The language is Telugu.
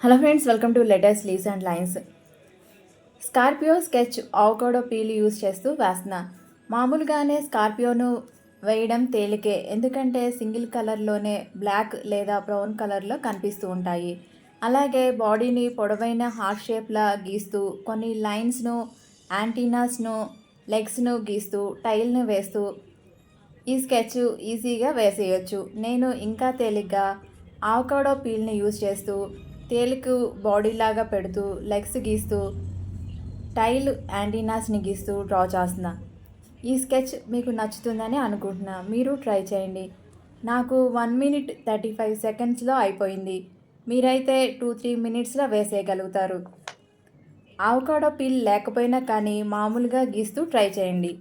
Hello friends, welcome to letters leaves and lines. Scorpio sketch avocado peel use చేస్తూ వేస్తున్నా. మామూలుగానే స్కార్పియోను వేయడం తేలికే, ఎందుకంటే సింగిల్ కలర్లోనే బ్లాక్ లేదా బ్రౌన్ కలర్లో కనిపిస్తూ ఉంటాయి. అలాగే బాడీని పొడవైన హార్ట్ షేప్లా గీస్తూ కొన్ని లైన్స్ను, యాంటీనాస్ను, లెగ్స్ను గీస్తూ టైల్ను వేస్తూ ఈ స్కెచ్ ఈజీగా వేసేయచ్చు. నేను ఇంకా తేలిగ్గా అవకాడో పీల్ని యూస్ చేస్తూ తేలిక బాడీలాగా పెడుతూ లెగ్స్ గీస్తూ టైల్ యాంటీనాస్ని గీస్తూ డ్రా చేస్తున్నా. ఈ స్కెచ్ మీకు నచ్చుతుందని అనుకుంటున్నా. మీరు ట్రై చేయండి. నాకు 1 minute 35 secondsలో అయిపోయింది. మీరైతే 2-3 minutesలో వేసేయగలుగుతారు. అవకాడో పీల్ లేకపోయినా కానీ మామూలుగా గీస్తూ ట్రై చేయండి.